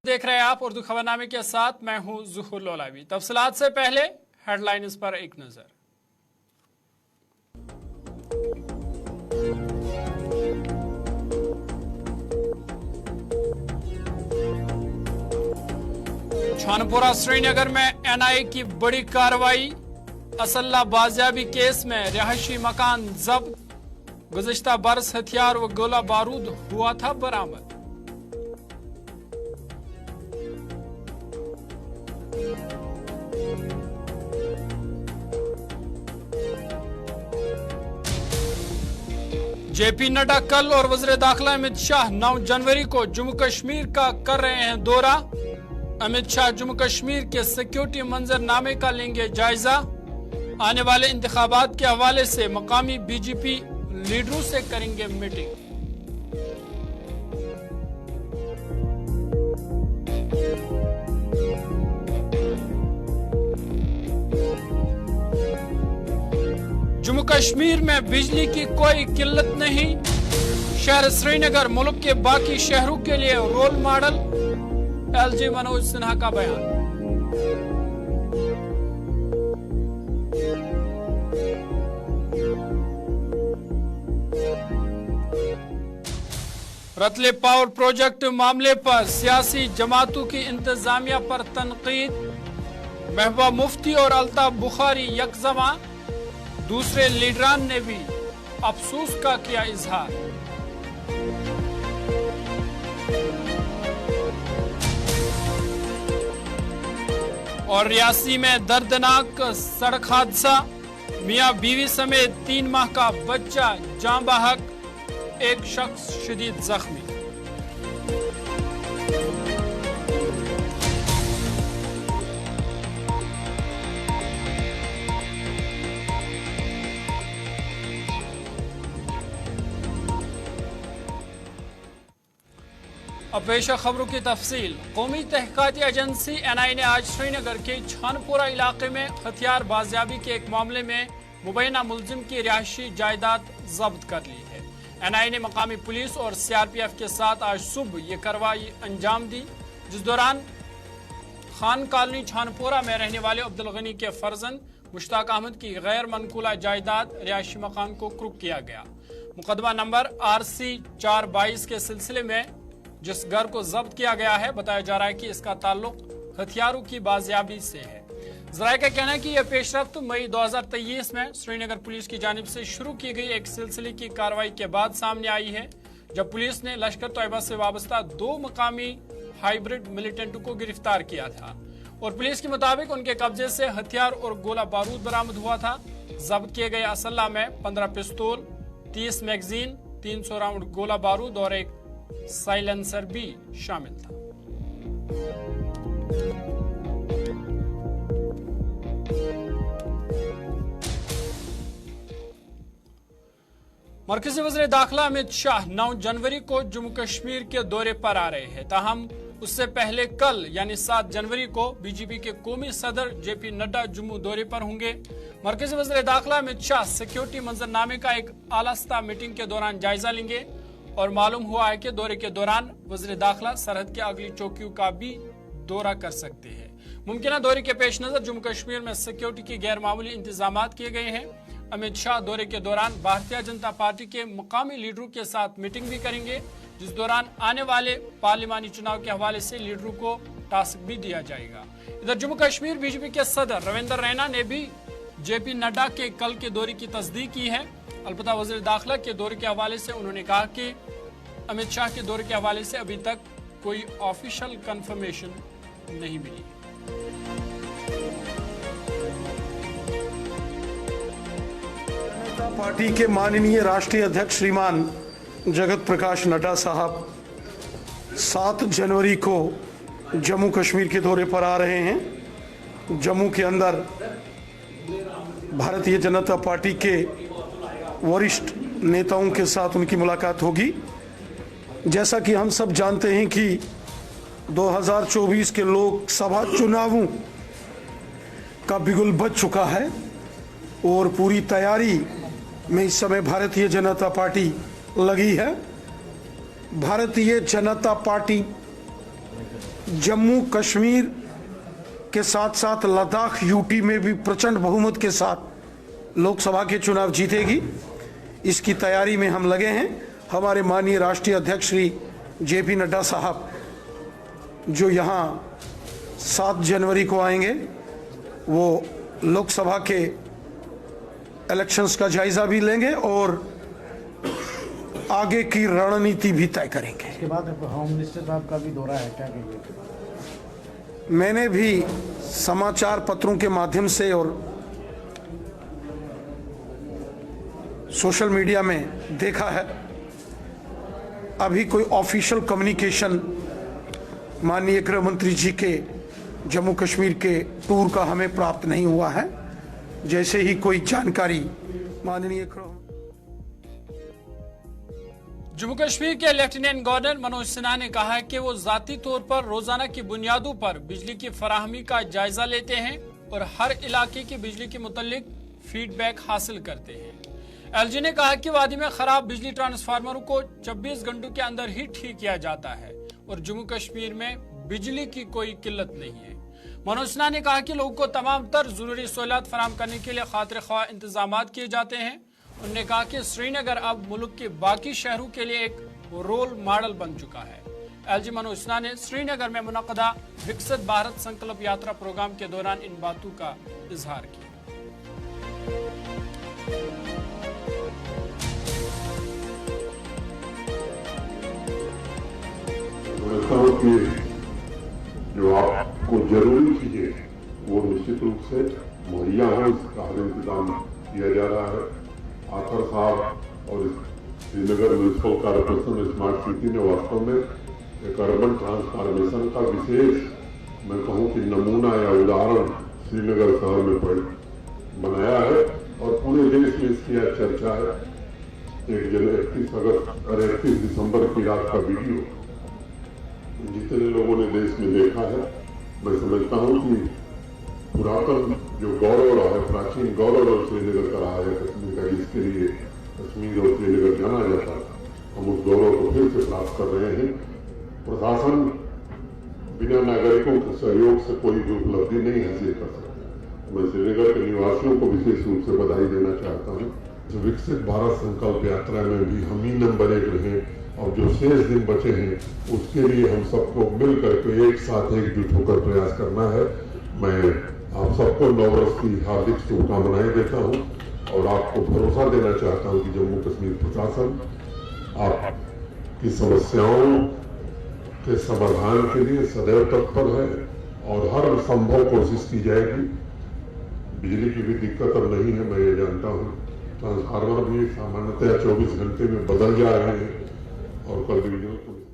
देख रहे हैं आप उर्दू खबरनामे के साथ, मैं हूं ज़ुहूर लोलावी। तफसीलात से पहले हेडलाइंस पर एक नजर। छानपुरा श्रीनगर में एनआईए की बड़ी कार्रवाई। असल्ला बाजियाबी केस में रिहायशी मकान जब्त। गुज़िश्ता बरस हथियार व गोला बारूद हुआ था बरामद। जेपी नड्डा कल और वज़ीर दाखिला अमित शाह 9 जनवरी को जम्मू कश्मीर का कर रहे हैं दौरा। अमित शाह जम्मू कश्मीर के सिक्योरिटी मंजरनामे का लेंगे जायजा। आने वाले इंतखाबात के हवाले से मकामी बीजेपी लीडरों से करेंगे मीटिंग। जम्मू कश्मीर में बिजली की कोई किल्लत नहीं। शहर श्रीनगर मुल्क के बाकी शहरों के लिए role model. LG Manoj Sinha का बयान। रतले पावर प्रोजेक्ट मामले पर सियासी जमातों की इंतजामिया पर तनकीद। महबूबा मुफ्ती और अल्ताफ बुखारी यकजमा। दूसरे लीडरान ने भी अफसोस का किया इजहार। और रियासी में दर्दनाक सड़क हादसा। मियां बीवी समेत 3 माह का बच्चा जान बहक, एक शख्स शदीद जख्मी। अब पेश खबरों की तफसील। कौमी तहकीकाती एजेंसी एनआईए ने आज श्रीनगर के छानपुरा इलाके में हथियार बाजियाबी के एक मामले में मुबैना मुलजिम की रिहायशी जायदाद जब्त कर ली है। एनआईए ने मकामी पुलिस और सीआरपीएफ के साथ आज सुबह ये कार्रवाई अंजाम दी, जिस दौरान खान कॉलोनी छानपुरा में रहने वाले अब्दुल गनी के फर्जंद मुश्ताक अहमद की गैर मनकूला जायदाद रिहायशी मकान को कुर्क किया गया। मुकदमा नंबर RC 422 के सिलसिले में जिस घर को जब्त किया गया है, बताया जा रहा है कि इसका ताल्लुक हथियारों की बाजियाबी से है। ज़राए का कहना है कि यह पेशरफ्त मई 2023 में श्रीनगर पुलिस की जानिब से शुरू की गई एक सिलसिले की कार्रवाई के बाद सामने आई है, जब पुलिस ने लश्कर तैयबा से वाबस्ता 2 मकामी हाइब्रिड मिलिटेंटों को गिरफ्तार किया था और पुलिस के मुताबिक उनके कब्जे से हथियार और गोला बारूद बरामद हुआ था। जब्त किए गए असल्ला में 15 पिस्तौल, 30 मैगजीन, 300 राउंड गोला बारूद और एक साइलेंसर भी शामिल था। मरकजी वज़ीर दाखिला अमित शाह 9 जनवरी को जम्मू कश्मीर के दौरे पर आ रहे हैं। ताहम उससे पहले कल यानी 7 जनवरी को बीजेपी के कौमी सदर जेपी नड्डा जम्मू दौरे पर होंगे। मरकजी वज़ीर दाखिला अमित शाह सिक्योरिटी मंजरनामे का एक आला मीटिंग के दौरान जायजा लेंगे और मालूम हुआ है कि दौरे के दौरान वज़ीर दाखिला सरहद की अगली चौकियों का भी दौरा कर सकते हैं। मुमकिन दौरे के पेश नजर जम्मू कश्मीर में सिक्योरिटी के गैर मामूली इंतजाम किए गए हैं। अमित शाह दौरे के दौरान भारतीय जनता पार्टी के मुकामी लीडरों के साथ मीटिंग भी करेंगे, जिस दौरान आने वाले पार्लिमानी चुनाव के हवाले से लीडरों को टास्क भी दिया जाएगा। इधर जम्मू कश्मीर बीजेपी के सदर रविंद्र रैना ने भी जेपी नड्डा के कल के दौरे की तस्दीक की है। अलबत्ता वज़ीर दाखिला के दौरे के हवाले से उन्होंने कहा कि अमित शाह के दौरे के हवाले से अभी तक कोई ऑफिशियल कंफर्मेशन नहीं मिली। जनता पार्टी के माननीय राष्ट्रीय अध्यक्ष श्रीमान जगत प्रकाश नड्डा साहब 7 जनवरी को जम्मू कश्मीर के दौरे पर आ रहे हैं। जम्मू के अंदर भारतीय जनता पार्टी के वरिष्ठ नेताओं के साथ उनकी मुलाकात होगी। जैसा कि हम सब जानते हैं कि 2024 के लोकसभा चुनावों का बिगुल बज चुका है और पूरी तैयारी में इस समय भारतीय जनता पार्टी लगी है। भारतीय जनता पार्टी जम्मू कश्मीर के साथ साथ लद्दाख यूटी में भी प्रचंड बहुमत के साथ लोकसभा के चुनाव जीतेगी। इसकी तैयारी में हम लगे हैं। हमारे माननीय राष्ट्रीय अध्यक्ष श्री जेपी नड्डा साहब जो यहाँ 7 जनवरी को आएंगे, वो लोकसभा के इलेक्शंस का जायजा भी लेंगे और आगे की रणनीति भी तय करेंगे। इसके बाद होम मिनिस्टर साहब का भी दौरा है, क्या कहेंगे? मैंने भी समाचार पत्रों के माध्यम से और सोशल मीडिया में देखा है। अभी कोई ऑफिशियल कम्युनिकेशन माननीय गृह मंत्री जी के जम्मू कश्मीर के टूर का हमें प्राप्त नहीं हुआ है। जैसे ही कोई जानकारी माननीय जम्मू कश्मीर के लेफ्टिनेंट गवर्नर मनोज सिन्हा ने कहा है कि वो जाती तौर पर रोजाना की बुनियादों पर बिजली की फराहमी का जायजा लेते हैं और हर इलाके की बिजली के मुतालिक फीडबैक हासिल करते हैं। एलजी ने कहा कि वादी में खराब बिजली ट्रांसफार्मरों को 24 घंटों के अंदर ही ठीक किया जाता है और जम्मू कश्मीर में बिजली की कोई किल्लत नहीं है। मनोज सिन्हा ने कहा कि लोगों को तमाम तर जरूरी सहूलियात फराहम करने के लिए खातिर ख्वाह इंतजाम किए जाते हैं। उन्होंने कहा कि श्रीनगर अब मुल्क के बाकी शहरों के लिए एक रोल मॉडल बन चुका है। एलजी मनोज सिन्हा ने श्रीनगर में मुनक़दा विकसित भारत संकल्प यात्रा प्रोग्राम के दौरान इन बातों का इजहार किया। जो आपको जरूरी चीजें वो निश्चित रूप से मुहैया हो, इसका हर इंतजाम किया जा रहा है। आखर साहब और Srinagar municipal corporation smart city ने वास्तव में एक अर्बन ट्रांसफॉर्मेशन का विशेष, मैं कहूँ कि नमूना या उदाहरण श्रीनगर शहर में बनाया है और पूरे देश में इसकी चर्चा है। 31 दिसंबर की रात का वीडियो जितने लोगों ने देश में देखा है, मैं समझता हूँ कि पुरातन जो गौरव रहा है, प्राचीन गौरव और श्रीनगर का रहा है कश्मीर का, जिसके लिए कश्मीर और श्रीनगर जाना जाता है, हम उस गौरव को फिर से प्राप्त कर रहे हैं। प्रशासन बिना नागरिकों के सहयोग से कोई भी उपलब्धि नहीं हासिल कर सकता। मैं श्रीनगर के निवासियों को विशेष रूप से बधाई देना चाहता हूँ। विकसित भारत संकल्प यात्रा में भी हम ही नंबर 1 रहे और जो शेष दिन बचे हैं उसके लिए हम सबको मिल करके एक साथ एकजुट होकर प्रयास करना है। मैं आप सबको नववर्ष की हार्दिक शुभकामनाएं देता हूं और आपको भरोसा देना चाहता हूं कि जम्मू कश्मीर प्रशासन आपकी समस्याओं के समाधान के लिए सदैव तत्पर है और हर संभव कोशिश की जाएगी। बिजली की भी दिक्कत अब नहीं है, मैं ये जानता हूँ। ट्रांसफार्मर भी सामान्यतः 24 घंटे में बदल जा रहे हैं और कल डिवीजनल पुलिस।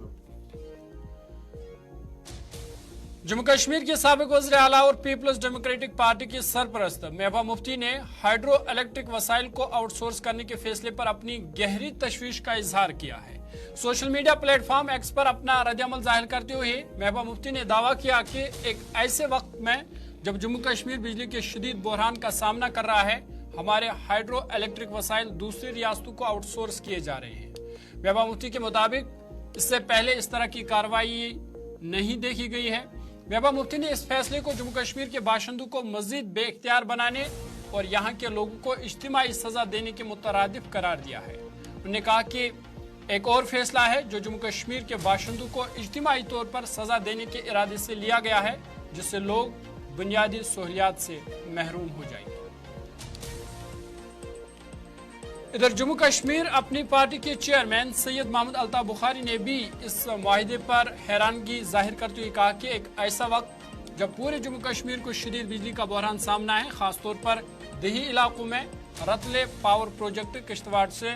जम्मू कश्मीर के साबिक वज़ीर आला और पीपल्स डेमोक्रेटिक पार्टी की सरपरस्त महबूबा मुफ्ती ने हाइड्रो इलेक्ट्रिक वसाइल को आउटसोर्स करने के फैसले पर अपनी गहरी तशवीश का इजहार किया है। सोशल मीडिया प्लेटफॉर्म एक्स पर अपना रद्द-ए-अमल जाहिर करते हुए महबूबा मुफ्ती ने दावा किया कि एक ऐसे वक्त में जब जम्मू कश्मीर बिजली के शदीद बहरान का सामना कर रहा है, हमारे हाइड्रो इलेक्ट्रिक वसाइल दूसरी रियासतों को आउटसोर्स किए जा रहे हैं। महबूबा मुफ्ती के मुताबिक इससे पहले इस तरह की कार्रवाई नहीं देखी गई है। महबूबा मुफ्ती ने इस फैसले को जम्मू कश्मीर के बाशिंदों को मजीद बेइख्तियार बनाने और यहाँ के लोगों को इज्तिमाई सजा देने के मुतरादिफ करार दिया है। उन्होंने कहा कि एक और फैसला है जो जम्मू कश्मीर के बाशिंदों को इज्तिमाई तौर पर सजा देने के इरादे से लिया गया है, जिससे लोग बुनियादी सहूलियात से महरूम हो जाएंगे। इधर जम्मू कश्मीर अपनी पार्टी के चेयरमैन सैयद मोहम्मद अल्ताफ बुखारी ने भी इस मुआहदे पर हैरानगी जाहिर करते हुए कहा कि एक ऐसा वक्त जब पूरे जम्मू कश्मीर को शदीद बिजली का बहरान सामना है, खासतौर पर देही इलाकों में रतले पावर प्रोजेक्ट किश्तवाड़ से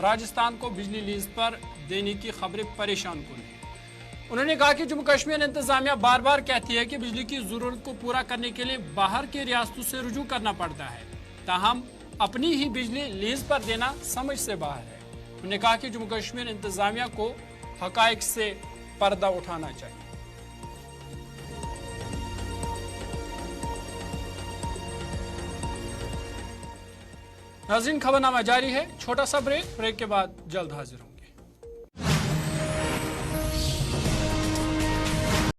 राजस्थान को बिजली लीज पर देने की खबरें परेशान कुन हैं। उन्होंने कहा कि जम्मू कश्मीर इंतजामिया बार बार कहती है कि बिजली की जरूरत को पूरा करने के लिए बाहर के रियासतों से रुजू करना पड़ता है, ताहम अपनी ही बिजली लीज पर देना समझ से बाहर है। उन्होंने कहा कि जम्मू कश्मीर इंतजामिया को हकायक से पर्दा उठाना चाहिए। नाज़रीन, खबरनामा जारी है। छोटा सा ब्रेक के बाद जल्द हाजिर हूं।